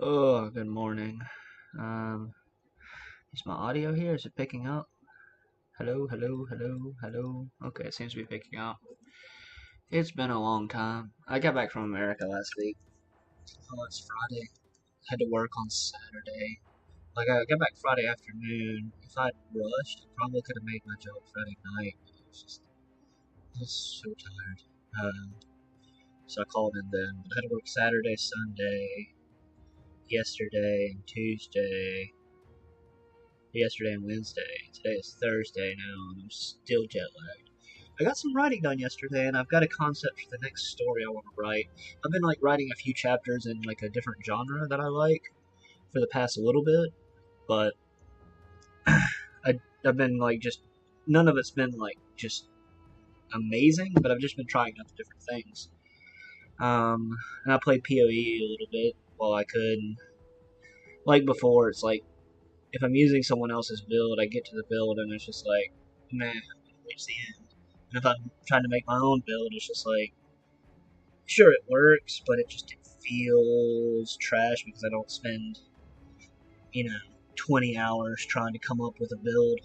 Oh, good morning. Um, is my audio here? Is it picking up? Hello, hello, hello, hello. Okay, it seems to be picking up. It's been a long time. I got back from America last week. Oh, it's Friday. Had to work on Saturday. I got back Friday afternoon. If I'd rushed, I probably could have made my job Friday night. I was so tired. So I called in then. But I had to work Saturday, Sunday, yesterday, and Tuesday. Yesterday and Wednesday. Today is Thursday now, and I'm still jet lagged. I got some writing done yesterday, and I've got a concept for the next story I want to write. I've been writing a few chapters in a different genre that I like for the past little bit, but I've been just none of it's been just amazing, but I've just been trying out different things. And I played PoE a little bit while I could. Like before, it's like if I'm using someone else's build, I get to the build and it's just like, man, reach the end. And if I'm trying to make my own build, it's just like, sure, it works, but it feels trash because I don't spend, 20 hours trying to come up with a build.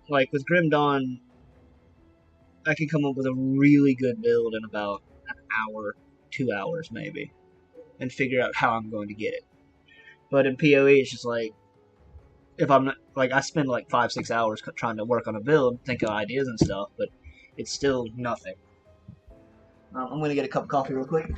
Like with Grim Dawn, I can come up with a really good build in about an hour, 2 hours maybe, and figure out how I'm going to get it. But in PoE, it's just like, if I'm not, I spend 5-6 hours trying to work on a build, think of ideas and stuff, but it's still nothing. I'm gonna get a cup of coffee real quick.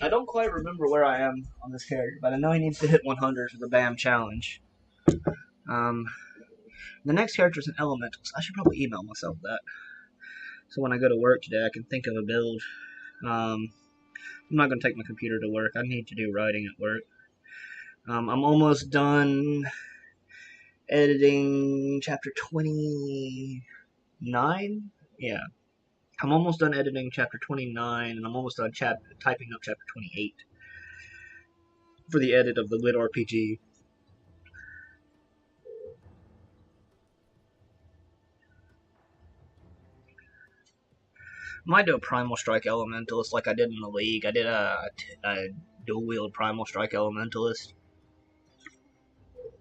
I don't quite remember where I am on this character, but I know he needs to hit 100 for the Baam challenge. Um, the next character is an elemental, so I should probably email myself that. So when I go to work today, I can think of a build. I'm not going to take my computer to work. I need to do writing at work. I'm almost done editing chapter 29. Yeah. I'm almost done editing chapter 29, and I'm almost done typing up chapter 28 for the edit of the Lit RPG. I might do a Primal Strike Elementalist like I did in the League. I did a dual wield Primal Strike Elementalist.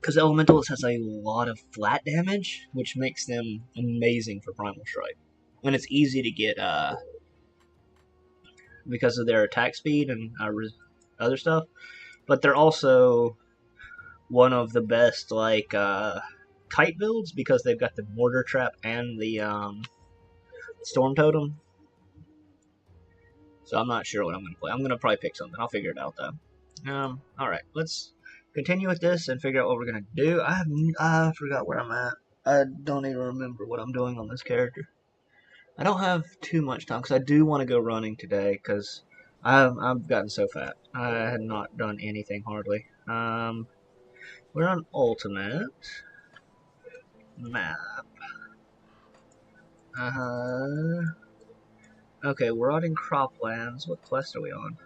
Because Elementalist has a lot of flat damage, which makes them amazing for Primal Strike. And it's easy to get because of their attack speed and other stuff. But they're also one of the best kite builds because they've got the Mortar Trap and the Storm Totem. So I'm not sure what I'm going to play. I'm going to probably pick something. I'll figure it out, though. Alright, let's continue with this and figure out what we're going to do. I forgot where I'm at. I don't even remember what I'm doing on this character. I don't have too much time, because I do want to go running today, because I've gotten so fat. I had not done anything, hardly. We're on Ultimate. Map. Okay, we're out in Croplands. What quest are we on?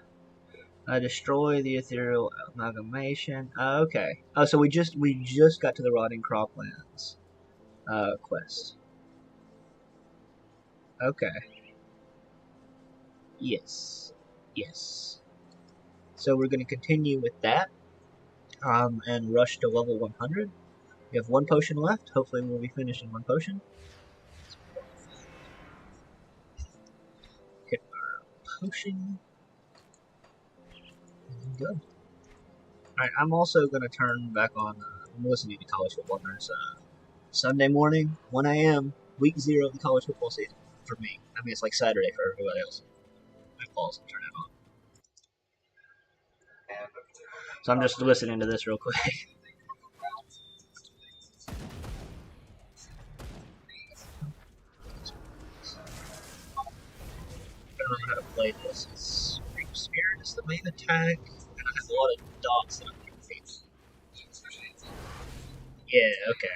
Destroy the ethereal amalgamation. Okay. Oh, so we just got to the rotting croplands quest. Okay. Yes. Yes. So we're going to continue with that and rush to level 100. We have one potion left. Hopefully we'll be finished in one potion. Hit our potion. Good. Alright, I'm also going to turn back on, I'm listening to college football nerds, Sunday morning, 1 a.m., week 0 of the college football season for me. I mean, it's like Saturday for everybody else. I pause and turn it on. So I'm just listening to this real quick. the main attack, and I have a lot of dots that I'm using. Yeah, okay.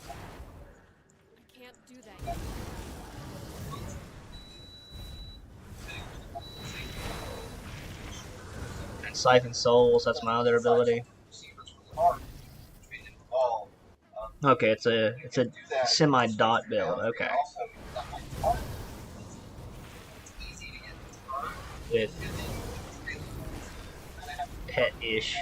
I can't do that yet. And Siphon Souls, that's my other ability. Okay, it's a semi-dot build, okay. With pet-ish.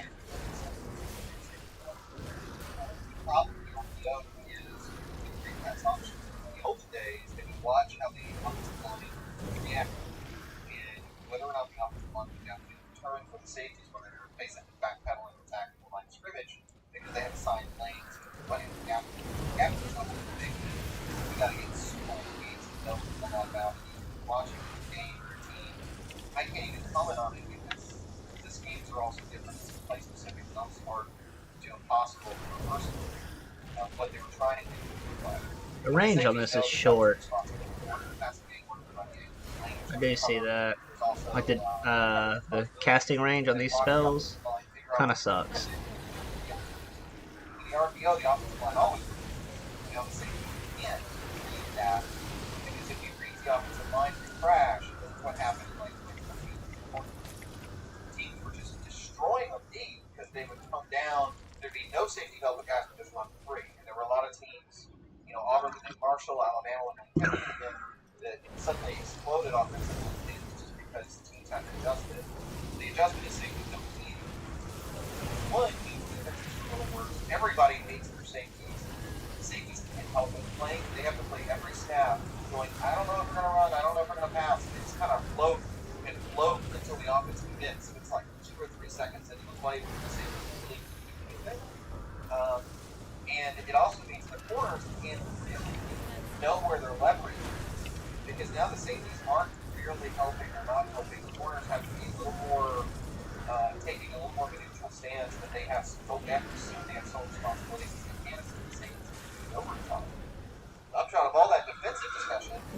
The range on this is short. I do see that. Like the casting range on these spells kind of sucks.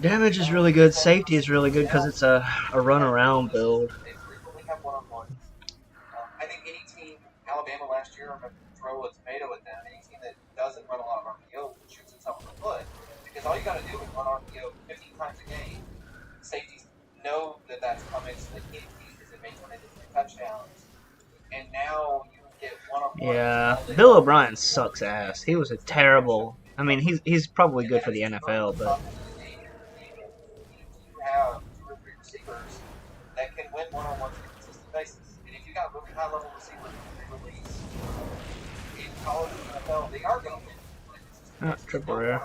Damage is really good. Safety is really good because it's a run around build. Yeah, Bill O'Brien sucks ass. He was a terrible. I mean, he's probably good for the NFL, but triple rare.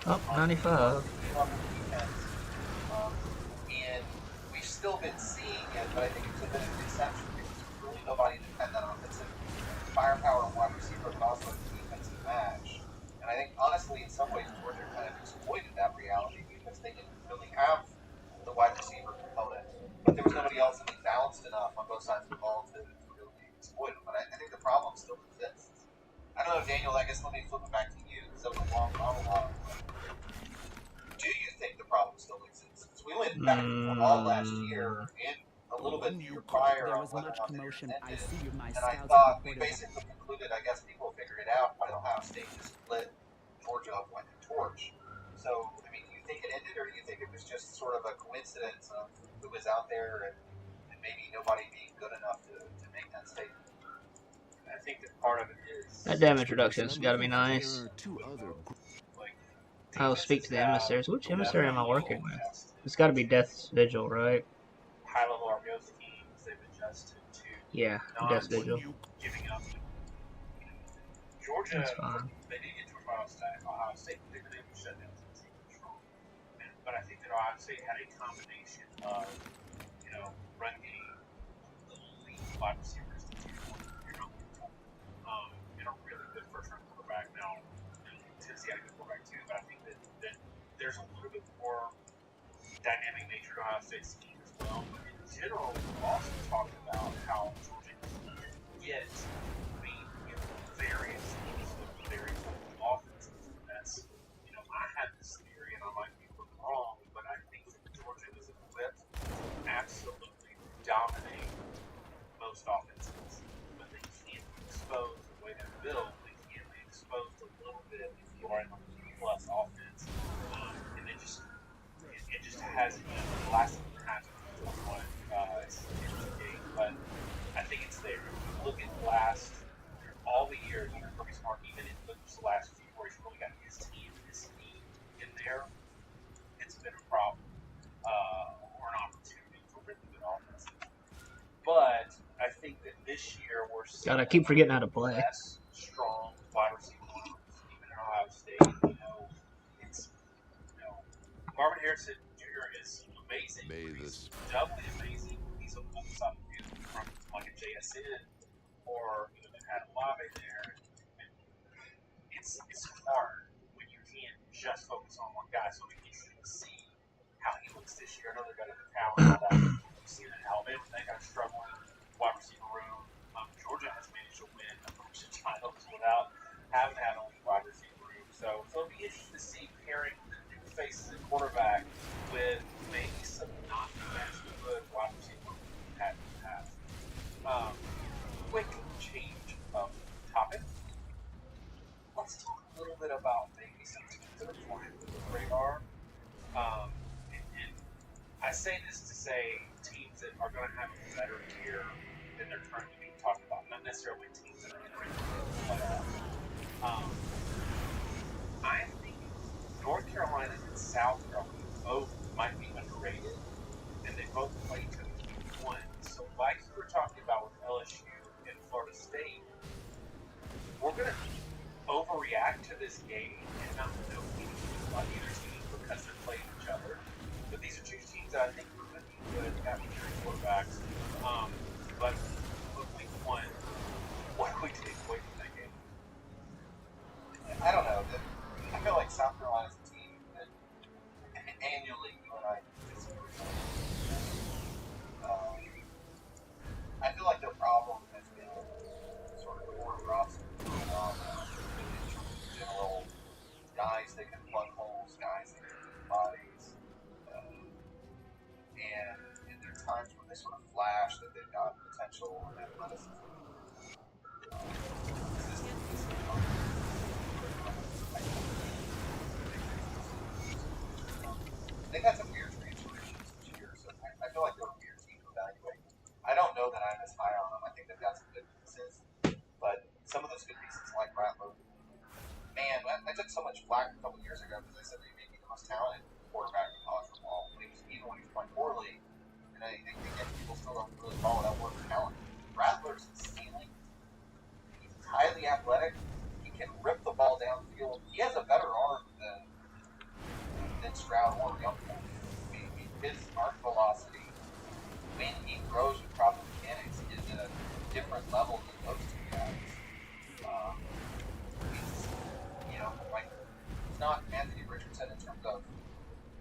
Oh, 95. When you called, there was much commotion. I see my scouts have reported that. That damage reduction's got to be nice. I'll speak to the emissaries. Which emissary am I working with? It's got to be Death's Vigil, right? Yeah, Death's Vigil. That's fine. they did get Ohio State, but they were able to shut down Georgia strong. But I think that Ohio State had a combination of, run game, elite wide receivers that you're not going to touch. And a really good first-round quarterback. Now, Tennessee had a good quarterback too, but I think that there's a little bit more dynamic nature to Ohio State's scheme as well. But in general, we've also talked about how Georgia can get various teams with very good offenses. And that's, I have this theory, and I might be wrong, but I think that Georgia is equipped to absolutely dominate most offenses. But they can't be exposed the way they're built. They can't be exposed a little bit if you are in a plus offense. And it just has, the last thing that happened was one game, but I think it's there. If you look at all the years under Kirby Smart, even in the last few where he's really got his team in there, it's been a problem or an opportunity for really good offenses. But I think that this year we're seeing God, I keep forgetting how to play. less strong wide receivers, even in Ohio State. It's Marvin Harrison Jr. is amazing. He's doubly amazing. He's a full side from like a JSN or even had a lobby there. And it's hard when you can't just focus on one guy. So we can see how he looks this year. I know they've got other talent and all that. We've seen it in Alabama. They got struggling wide receiver room. Georgia has managed to win a bunch of titles without having to have a wide receiver room. So it'll be interesting to see pairing the new faces at quarterback with maybe some not as good wide receiver we've had in the past. Quick change of topic. Let's talk a little bit about maybe some teams that are flying under the radar. And I say this to say teams that are going to have a better year than they're currently being talked about, not necessarily teams that are entering the playoffs. I think North Carolina and South Carolina both might be underrated, and they both play each other week one. So like you were talking about with LSU and Florida State, we're going to overreact to this game and not know anything about either team because they're playing each other. But these are two teams that I think are going to be good at having their quarterbacks. But week one, what do we take away from that game? I don't know. I feel like South Carolina's a team that annually you and I disagree on. I feel like their problem has been sort of core roster in general. Guys that can plug holes, guys that can move bodies. And there are times when they sort of flash that they've got potential and athleticism. They've had some weird transformations this year, so I feel like they're a weird team to evaluate. I don't know that I'm as high on them. I think they've got some good pieces, but some of those good pieces, like Rattler, man, I took so much flack a couple years ago because I said they may be the most talented quarterback in college football. Even when he's playing poorly, and I think people still don't really follow that word talent. Rattler's stealing. He's highly athletic. He can rip the ball downfield. He has a better arm than Stroud or Youngford. His arm velocity, when he throws with proper mechanics, is at a different level than those two guys. He's not Anthony Richardson in terms of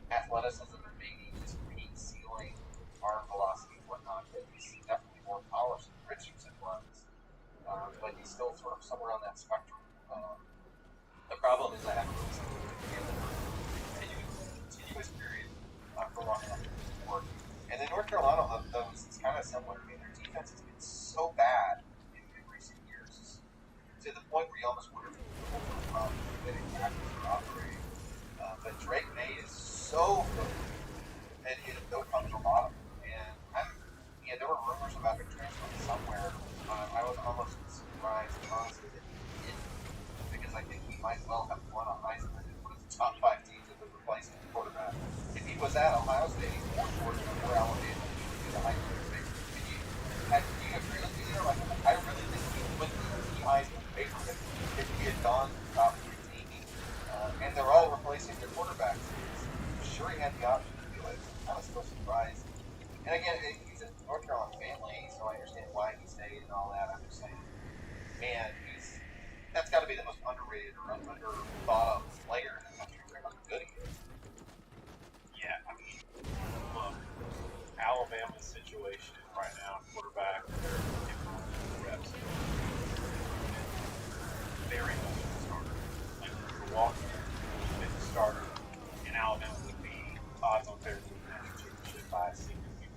athleticism and maybe just peak ceiling, arm velocity, and whatnot, but he's definitely more polished than Richardson was. But he's still sort of somewhere on that spectrum. The problem is I haven't really seen continuous period for long enough to work. And then North Carolina, though, is kind of similar. I mean, their defense has been so bad in recent years, to the point where you almost wonder if it's getting tackles or operating. But Drake May is so good, and they'll come to the bottom. And there were rumors about him transferring somewhere. I was almost surprised, honestly, that he didn't, because I think he might well have won a Heisman and one of the top 5 teams that would replace him quarterback. If he was at Ohio State or Georgia or Alabama, he would be the Heisman favorite. Do you agree with me there? Like, I really think he would be the Heisman favorite if he gone to the top 15, and they're all replacing their quarterbacks. Sure, he had the option to do it. I was still surprised. And again, he's a North Carolina family, so I understand why he stayed and all that. I'm just saying, man, that's got to be the most underrated or under thought of player in the country for how good he is. Yeah, I mean, look, Alabama's situation right now, quarterback, they're giving him reps. Very much a starter. Like, if you're walking with a starter in Alabama would be odds on favorite to win the national championship by a significant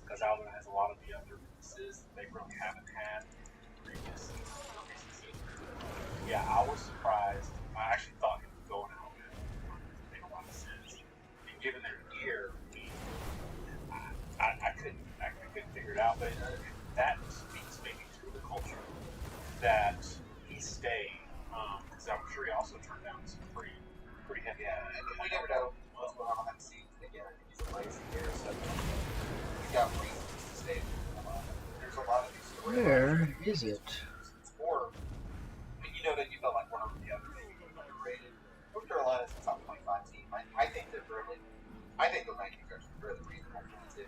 because Alabama has a lot of the other pieces that they really haven't had in previous seasons or recent seasons. Yeah, I was surprised. I actually thought he would go in Alabama. It made a lot of sense. And given their year, I couldn't figure it out. But that speaks maybe to the culture that he stayed. Because I'm sure he also turned down some pretty heavy. Yeah, and we never know what's going on behind the scenes. Again, I think he's a legacy here, so he's got reasons to stay. There's a lot of these stories. Where is it? Or, I mean, you know that you felt like one of the other maybe underrated. North Carolina's a top 25 team. I think they're really. I think the rankings are really reasonable for me too.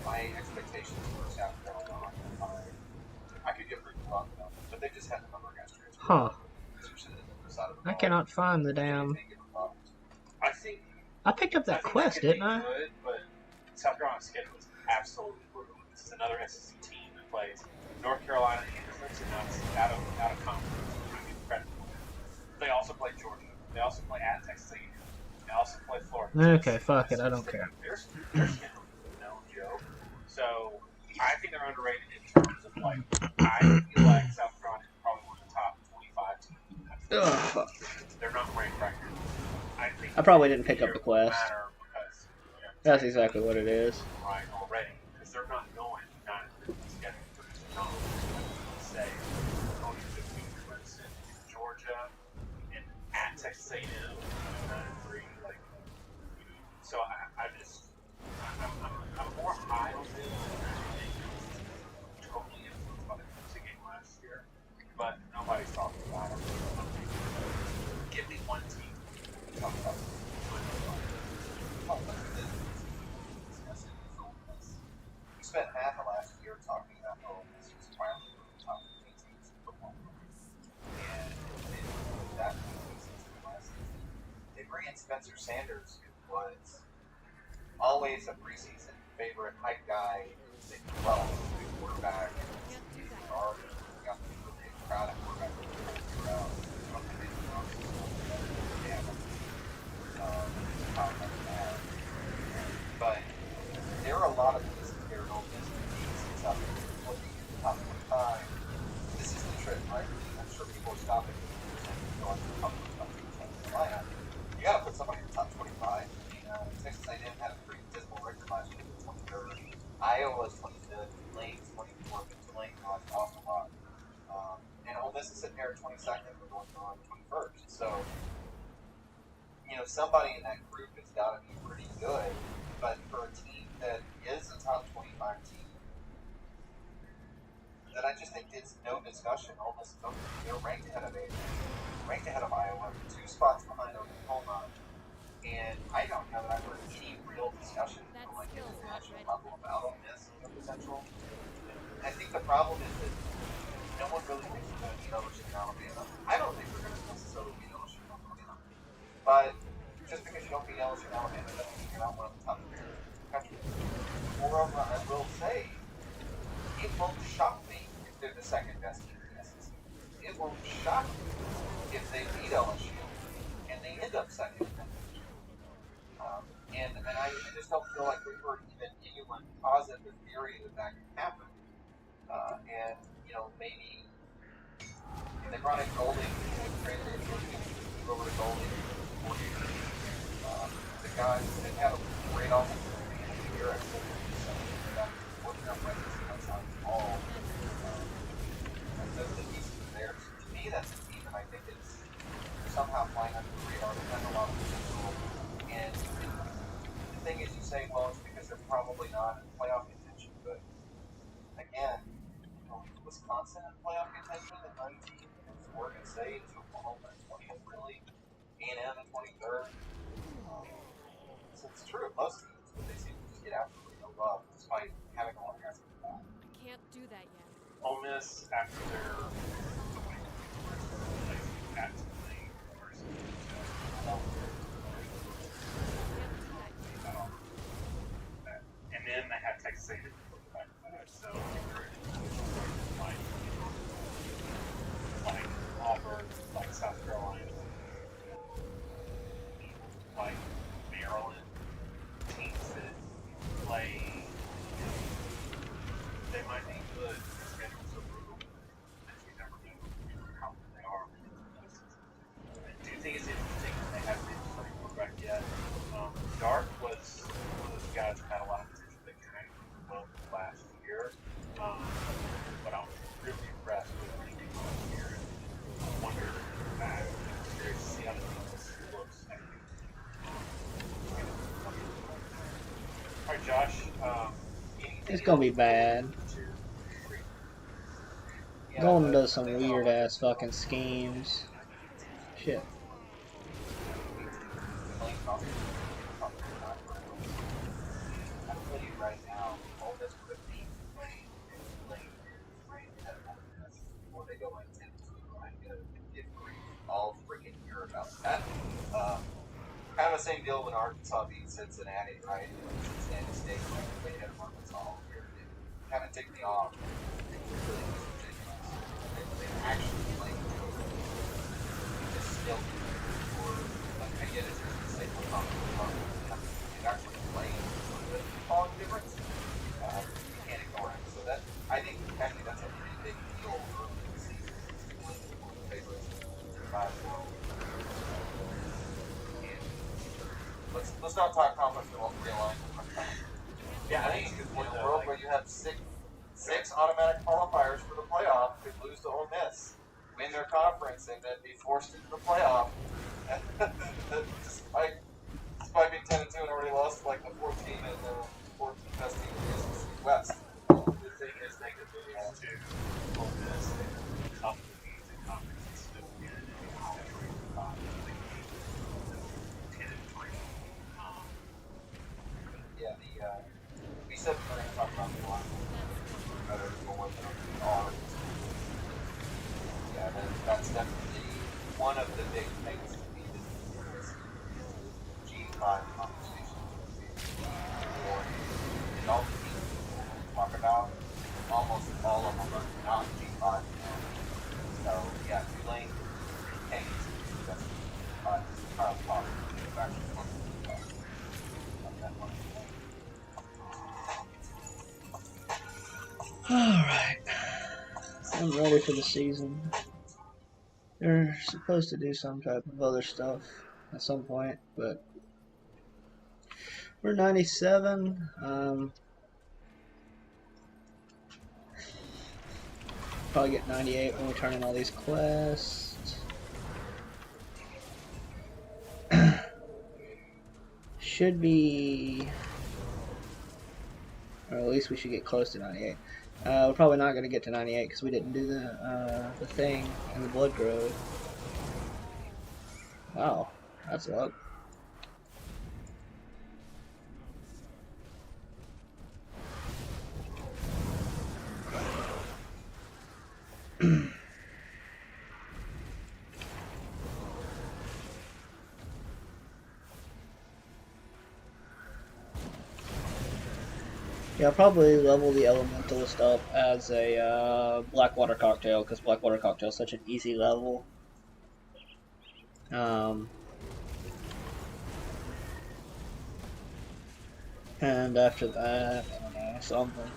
My expectations for South Carolina are high. I could get pretty wrong about them, but they just had the number yesterday. Huh. I cannot find the damn. I think I picked up that quest, didn't I? Good, but South Carolina's schedule is absolutely brutal. This is another SEC team that plays North Carolina and Clemson out of conference. I mean, incredible. They also play Georgia. They also play at Texas A&M. They also play Florida. Okay, fuck it. I don't care. Their schedule is no joke. So I think they're underrated in terms of like. I feel like South Carolina is probably one of the top 25 teams. Oh, fuck. They're not ranked right now. I probably didn't pick up the quest. Because, That's exactly what it is. right already, because they're not going 9 schedule. They're not say going to Clemson, Georgia, and at Texas A&M 9-3. Like, so I'm more high on this than anything else. Totally influenced by the Clemson game last year, but nobody's talking about it. Give me one team to talk about. We spent half of last year talking about how this was finally one of the top 15 teams in football. And that season last season, they bring in Spencer Sanders, who was always a preseason favorite hype guy. They developed a good quarterback. He's already got the really crowd at quarterback. But there are a lot of pieces here in Ole Miss teams up looking at the top 25. This is the trick, right? I'm sure people are stopping going to the top 25 lineup. You got to put somebody in the top 25. Texas A&M had a pretty dismal record last year, 23rd. Iowa's 25th. Lane's 24th. Tulane lost a lot. And Ole Miss is sitting here at 22nd. We're going on 21st. So, somebody in that group has got to be pretty good. But for a team that is a top 25 team, that I just think it's no discussion. Ole Miss, they're ranked ahead of ranked ahead of Iowa, 2 spots behind Oklahoma. And I don't know that I've heard any real discussion like in the national level about Ole Miss and their potential. And I think the problem is that no one really thinks they're going to beat LSU and Alabama. I don't think they're going to necessarily beat LSU and Alabama. But just because you don't beat LSU and Alabama doesn't mean you're not one of the top players in the country. Moreover, I will say, it won't shock me if they're the second best team in the SEC. It won't shock me if they beat LSU and they end up second in that division. And I just don't feel like we were even anyone positive the theory that could happen. And maybe they brought in Golding, traded over to Golding. The guys that had a great offensive year, I think, working on records outside the ball. The pieces are there. So to me, that's a team that I think is somehow flying under the radar. They have a lot of potential. And the thing is, you say, well, it's because they're probably not in playoff contention. But again, Wisconsin in playoff contention at 19, and Oregon State guys who had a lot of potential that came well last year. But I'm really impressed with what he did last year. And I wonder back, I'm curious to see how the defense looks next week. All right, Josh. It's gonna be bad. Golden does some weird ass fucking schemes. Shit. All freaking year about that. Kind of the same deal when Arkansas beat Cincinnati, right? Cincinnati State, like they had Arkansas all year. They kind of ticked me off. They really was ridiculous. They actually played good. They still or like I get it, there's a state of they actually played the quality difference. You can't ignore it. So that I think actually that's a pretty big deal early in the season. One of the favorites to survive the world. Let's not talk conference realignment. Yeah, I think in a world where you have six automatic qualifiers for the playoff could lose to Ole Miss, win their conference, and then be forced into the playoff. despite being 10-2 and already lost like the 14 and the 14th best team in the SEC West. The thing is, they could lose to Ole Miss and a couple of games in conference and still get it. Yeah, we said we're going to talk about the line. Better going than we are. Yeah, that's definitely one of the big things to me this G5 conversation. And all the teams we talk about, almost all of them are not G5. So, yeah, Tulane, Kansas, that's G5. Kyle Potter, actually, Alright. I'm ready for the season. They're supposed to do some type of other stuff at some point, but we're 97. Probably get 98 when we turn in all these quests. Should be, or at least we should get close to 98. We're probably not going to get to 98 because we didn't do the thing in the Blood Grove. Wow, that's luck. Yeah, I'll probably level the Elementalist up as a Blackwater Cocktail, because Blackwater Cocktail is such an easy level. And after that, I don't know, something.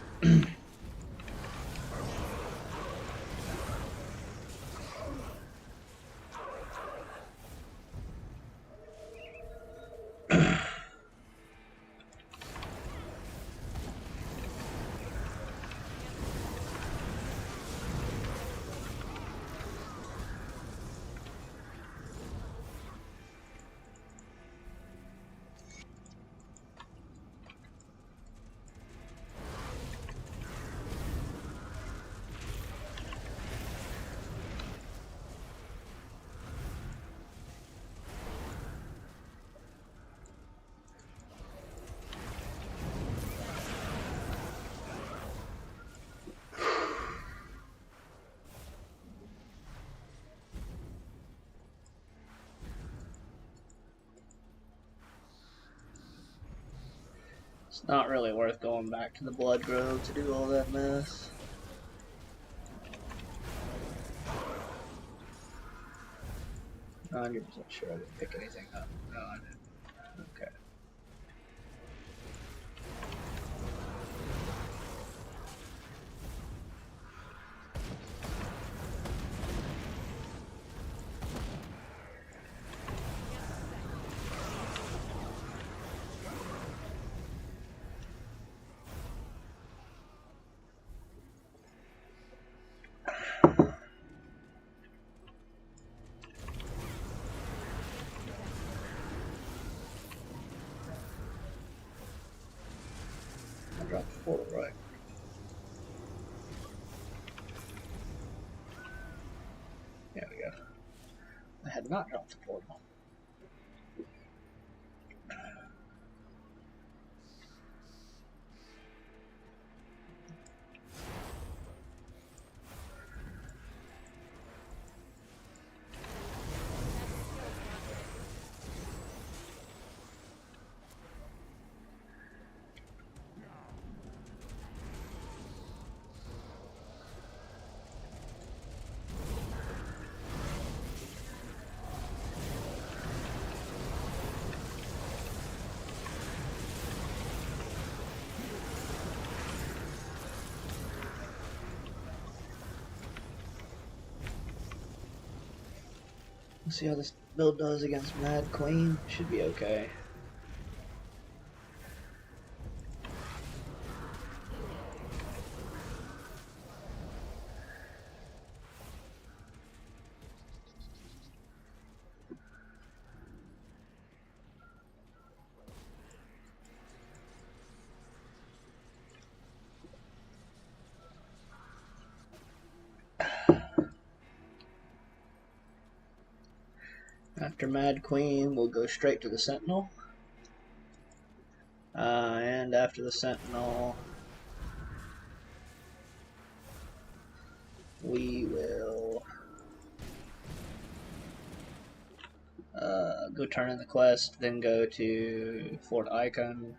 It's not really worth going back to the Blood Grove to do all that mess. I'm 100% sure I didn't pick anything up. No, I didn't. Okay. portal, right? There we go. I had not dropped the portal. Let's see how this build does against Mad Queen. Should be okay. After Mad Queen, we'll go straight to the Sentinel. And after the Sentinel, we will go turn in the quest, then go to Fort Icon.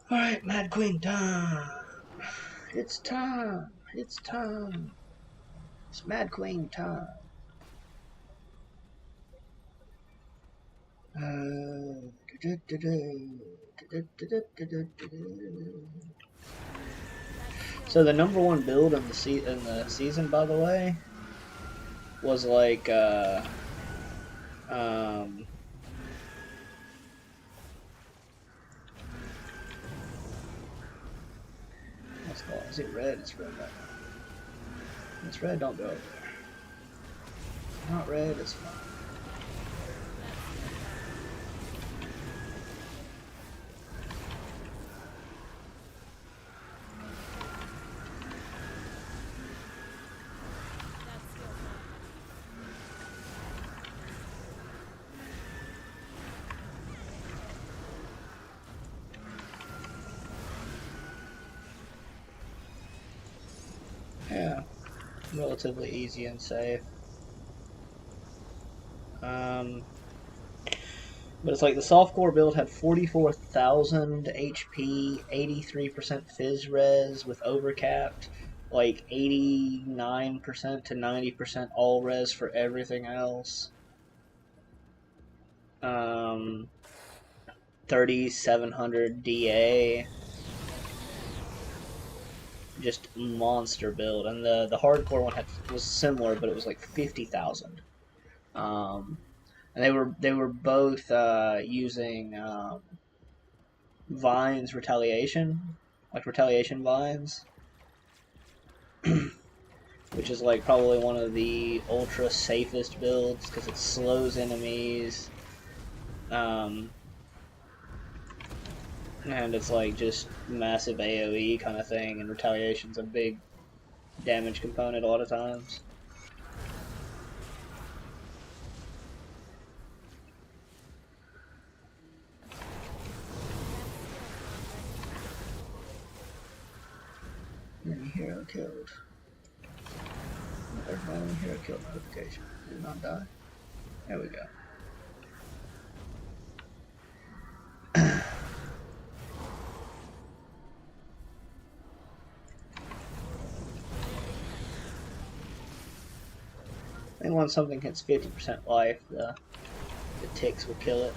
Alright, Mad Queen time! It's time! It's time! It's Mad Queen time! So the number one build in the season, by the way, was like what's it called? Is it red? It's red right now. It's red. Don't go over there. Not red. It's fine. Yeah, relatively easy and safe. But it's like the softcore build had 44,000 HP, 83% Fizz res with overcapped, like 89% to 90% all res for everything else. 3,700 DA. Just monster build, and the hardcore one was similar, but it was like 50,000. And they were both using Vines retaliation, like retaliation vines, which is like probably one of the ultra safest builds because it slows enemies, and it's like just massive AoE kind of thing, and retaliation's a big damage component a lot of times. Enemy hero killed. There's my enemy hero killed notification. Did not die. There we go. I think once something hits 50% life, the ticks will kill it.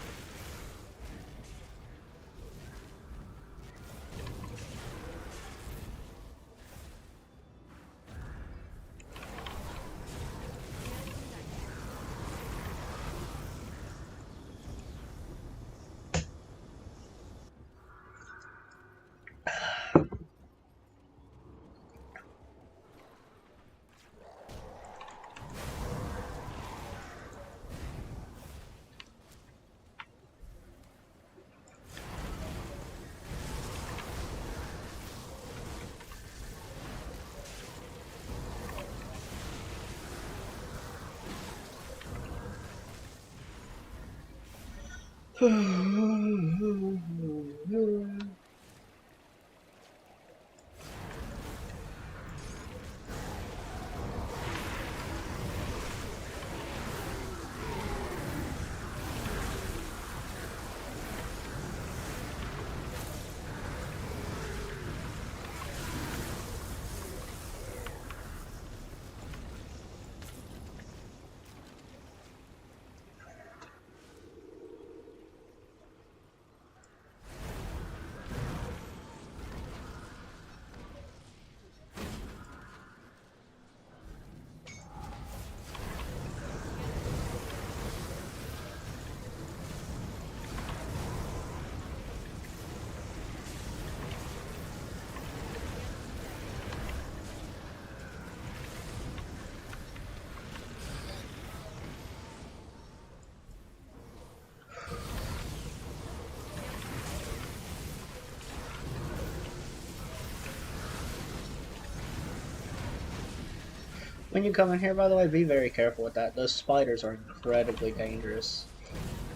When you come in here, by the way, be very careful with that. Those spiders are incredibly dangerous.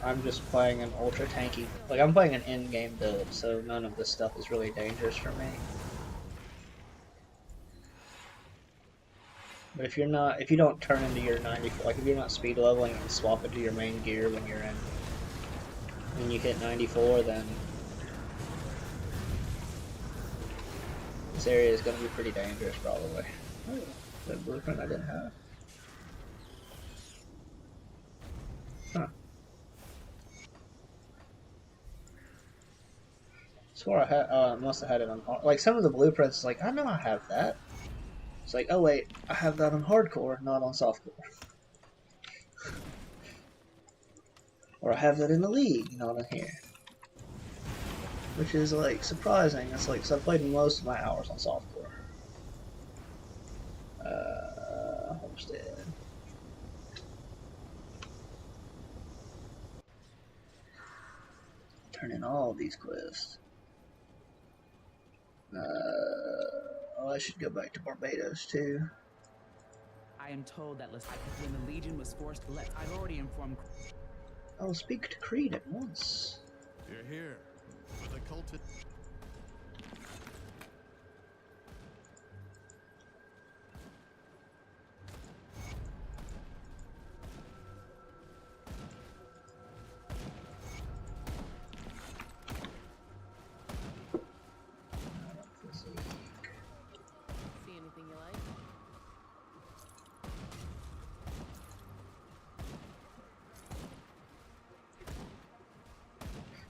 I'm just playing an ultra tanky, like I'm playing an in-game build, so none of this stuff is really dangerous for me. But if you don't turn into your 94, like if you're not speed leveling and swap into your main gear when you hit 94, then this area is going to be pretty dangerous probably. Oh, that blueprint I didn't have. Huh. Swore I had, must have had it on, like some of the blueprints, like I know I have that. It's like, oh wait, I have that on hardcore, not on softcore. Or I have that in the league, not in here. Which is like surprising. It's like, so I played most of my hours on softcore. Homestead. Turn in all of these quests. Oh, I should go back to Barbados too. I am told that when the Legion was forced to let, I've already informed. I'll speak to Creed at once. You're here with a culted.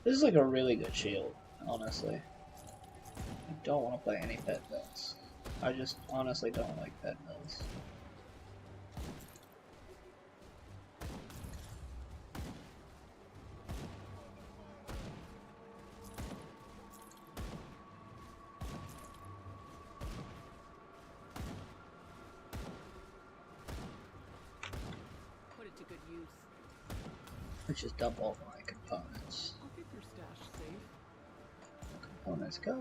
This is like a really good shield, honestly. I don't want to play any pet builds. I just honestly don't like pet builds. Put it to good use. Let's just dump all my components. I'll keep your stash safe. Components go.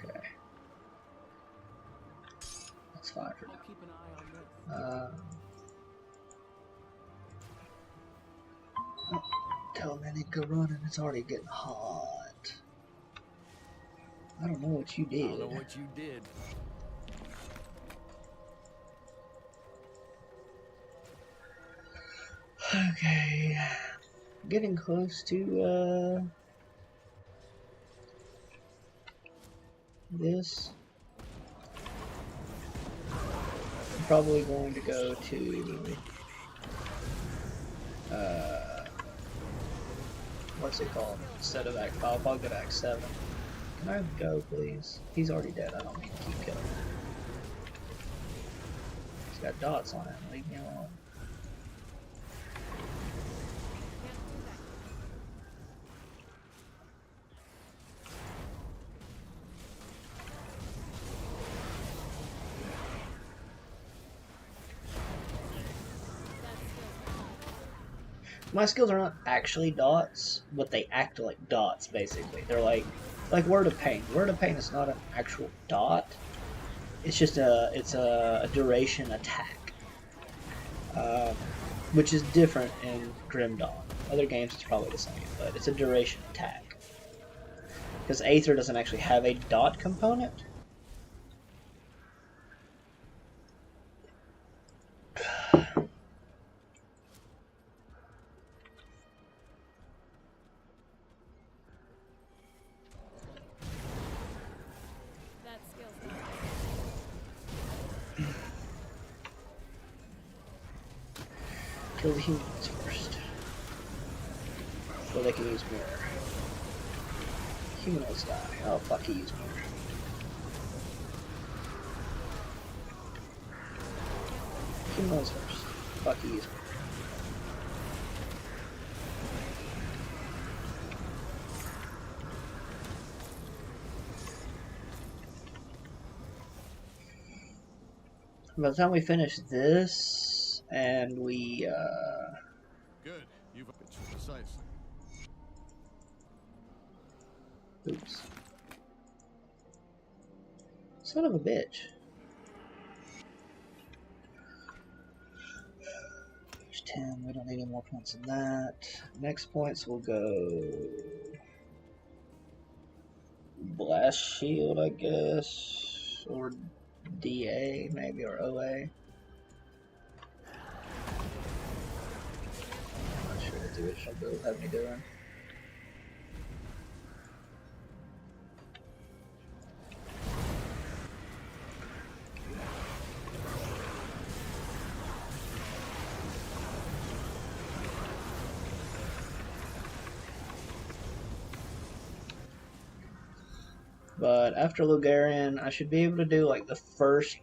Okay. That's fine for I'll keep an eye on this. now. Tell me I need to go running. It's already getting hot. I don't know what you did. I don't know what you did. Okay. Getting close to this. I'm probably going to go to what's it called? Instead of Act 5, I'll go to Act 7. Can I go, please? He's already dead. I don't need to keep killing him. He's got dots on him. Leave me alone. My skills are not actually dots, but they act like dots, basically. They're like Word of Pain. Word of Pain is not an actual dot, it's just a duration attack, which is different in Grim Dawn. Other games it's probably the same, but it's a duration attack. Because Aether doesn't actually have a dot component. That skill's not Kill the humans first. So they can use mirror. Humanoids die. Oh fuck, he used mirror. Humanoids first. Fuck, he used mirror. By the time we finish this, and we, Good. You've it's precisely. oops. Son of a bitch. There's 10, we don't need any more points than that. Next points will go... Blast Shield, I guess, or DA, maybe, or OA. I'm not sure what the original build had me doing. But after Lugarian, I should be able to do like the first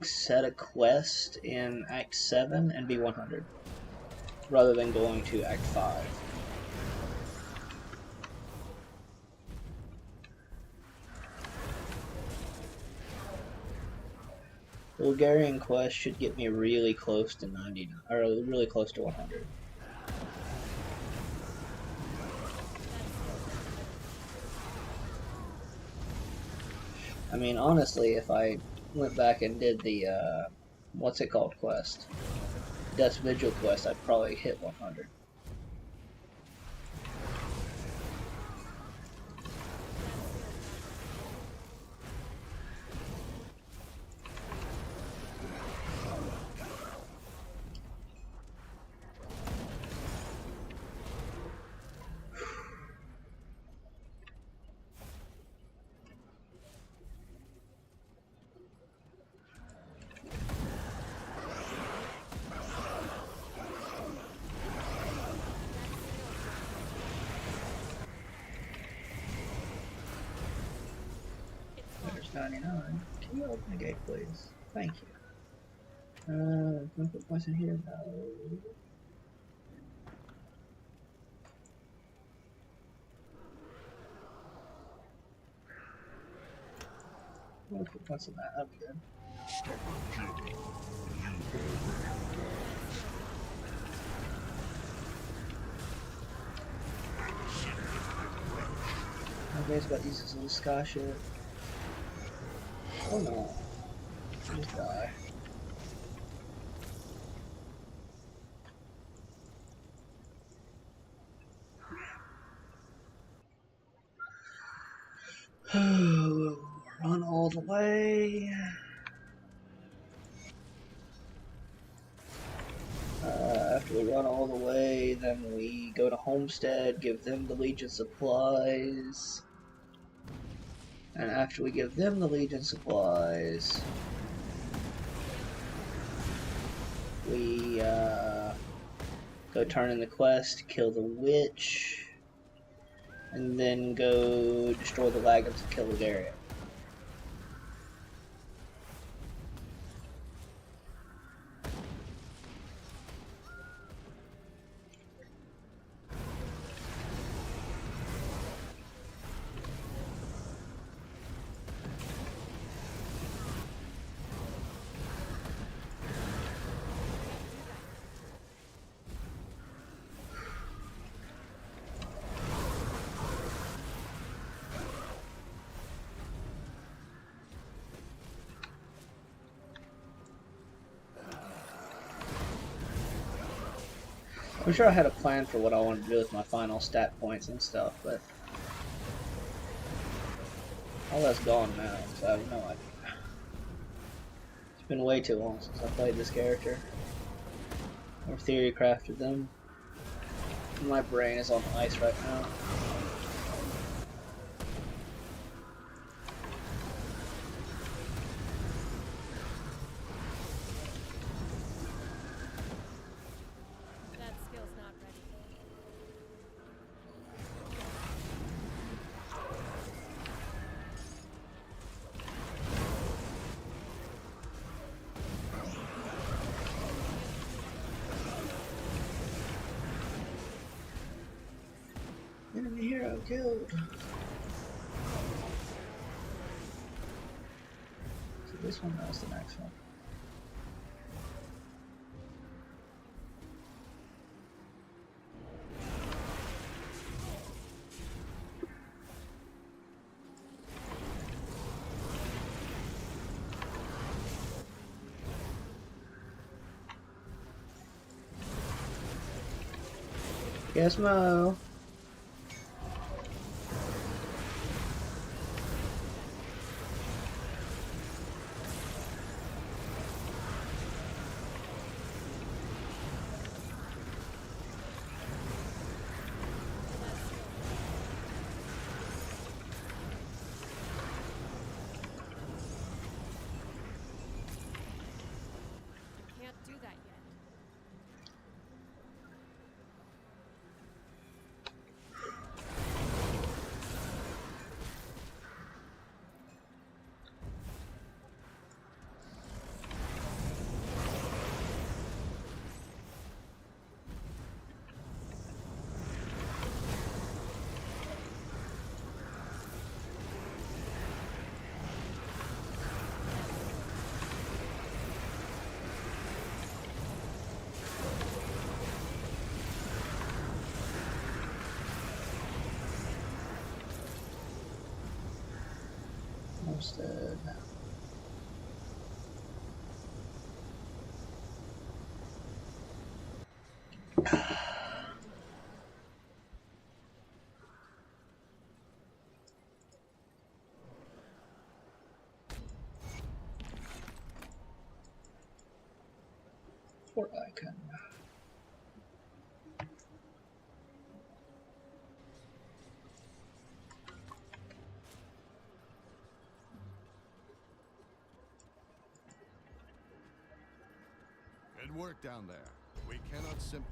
set of quests in Act 7 and be 100, rather than going to Act 5. The Lugarian quest should get me really close to 99, or really close to 100. I mean, honestly, if I went back and did the, what's it called quest? Death's Vigil quest, I'd probably hit 100. There's 99. Can you open the gate, please? Thank you. Can I put points in here? No. I'll put points in that. That'll be good. Okay, it's about using some sky shit. Oh no. Just die. Run all the way. After we run all the way, then we go to Homestead, give them the Legion supplies. And after we give them the Legion supplies, we go turn in the quest, kill the witch, and then go destroy the wagons and kill the area. I'm sure I had a plan for what I wanted to do with my final stat points and stuff, but all that's gone now, so I have no idea. It's been way too long since I played this character, or theory crafted them. My brain is on ice right now. That skill's not ready. Enemy hero killed. So this one, that's the next one. Yes, Mo. Can't do that yet. Almost dead. Fort icon. Good work down there. We cannot simply...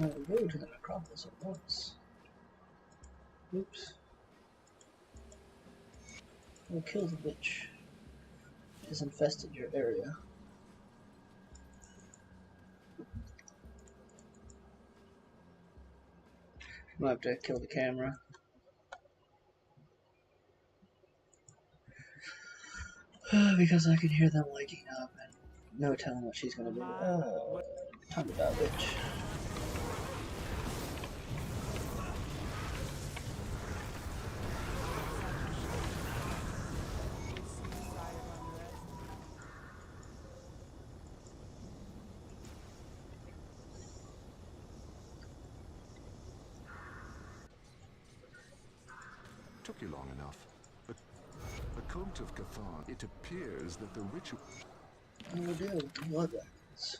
I'll go to the necropolis at once. Oops. We'll kill the witch. It has infested your area. Might have to kill the camera. Because I can hear them waking up and no telling what she's gonna do. Oh, time to die, witch. Took you long enough. But the cult of Cathar, it appears that the ritual... What do we do with the blood weapons?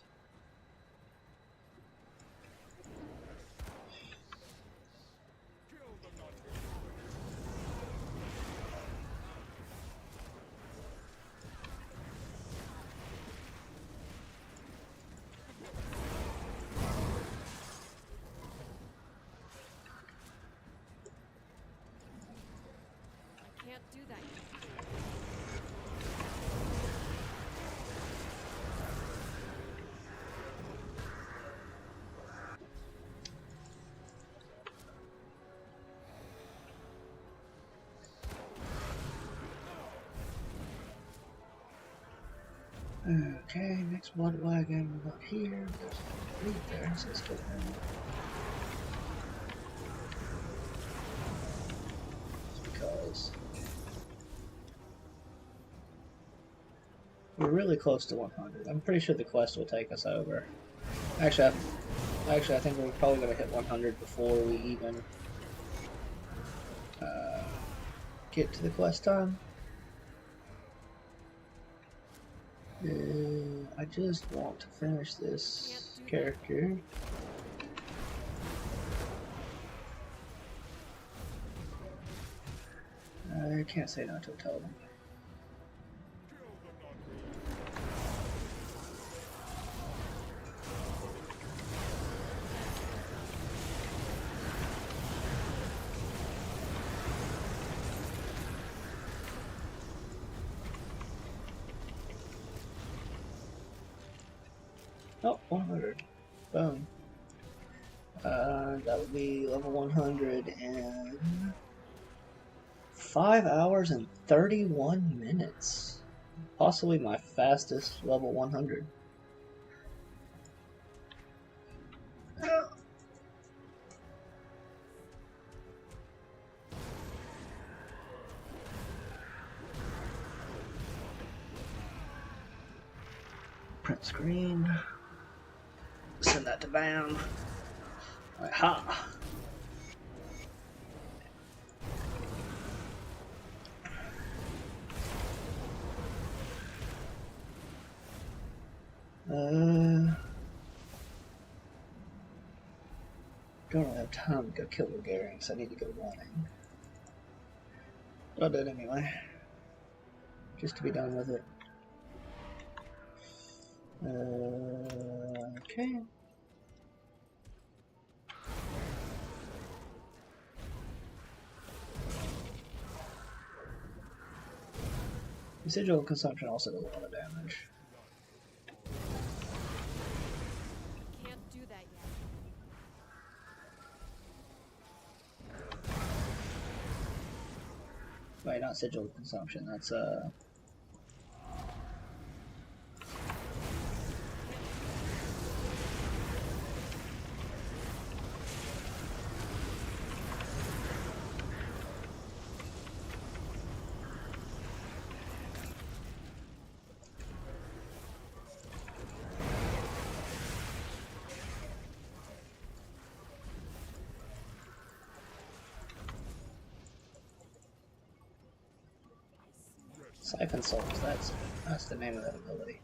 I can't do that yet. Okay, next blood wagon up here. There's a lead there, so let's go there. Just because we're really close to 100. I'm pretty sure the quest will take us over. Actually, Actually, I think we're probably gonna hit 100 before we even get to the quest time. I just want to finish this character. I can't say no to a totem. Oh, 100. Boom. That would be level 100 in 5 hours and 31 minutes. Possibly my fastest level 100. Print screen. Send that to Baam. Aha! Don't really have time to go kill the Gary, so I need to go running. But I'll do it anyway. Just to be done with it. Okay. Residual consumption also does a lot of damage. Can't do that yet. Wait, not sigil consumption, that's Siphon Souls, that's the name of that ability.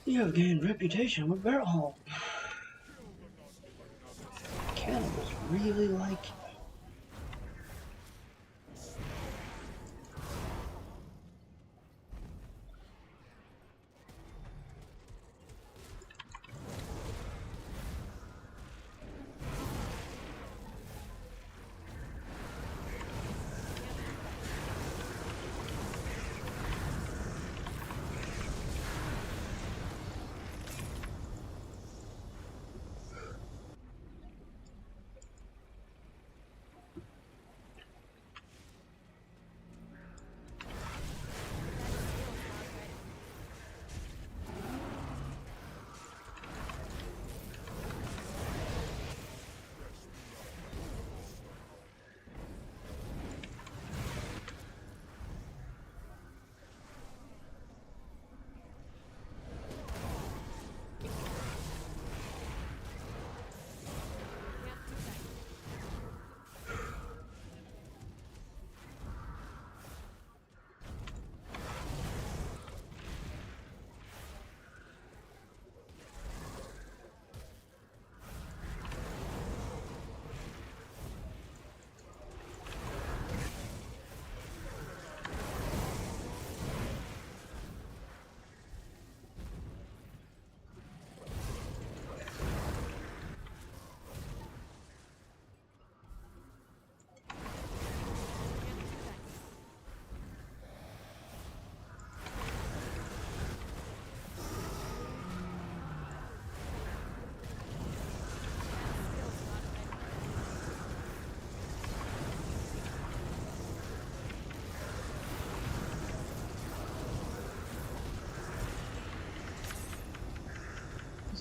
You have gained reputation with Barrel Hall. Cannibals really like you.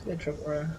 Good triple rare.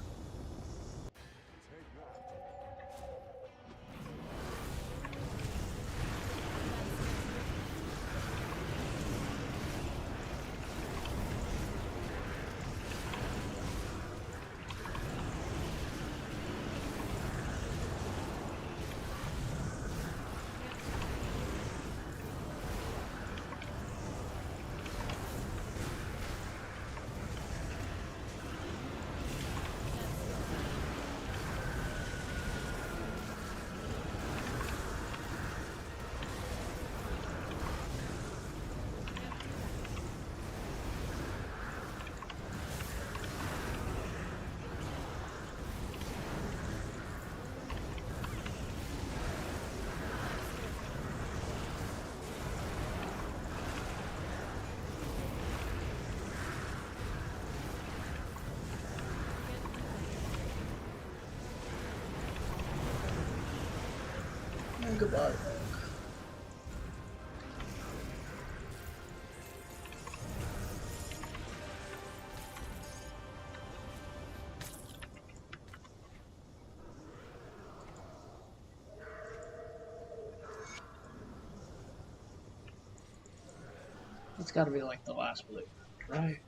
And goodbye. It's got to be like the last blue, right?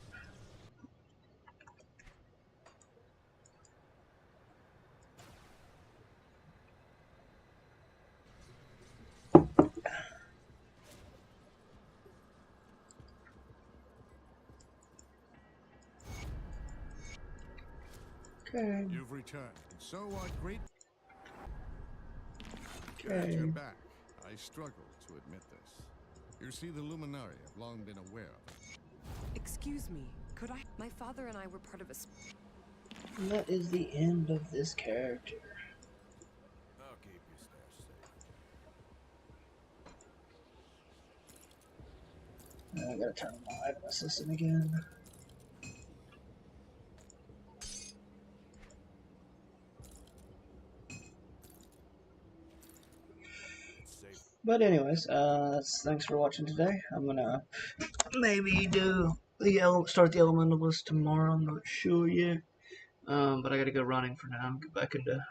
Okay. You've returned. So what great... Okay. Glad you're back. I struggle to admit this. You see, the Luminari have long been aware of it. Excuse me, could I? My father and I were part of a. And that is the end of this character. I'll keep your stash safe. I gotta turn on my item assistant again. But anyways, thanks for watching today. I'm gonna maybe do the start the elemental list tomorrow. I'm not sure yet. But I gotta go running for now. Get back into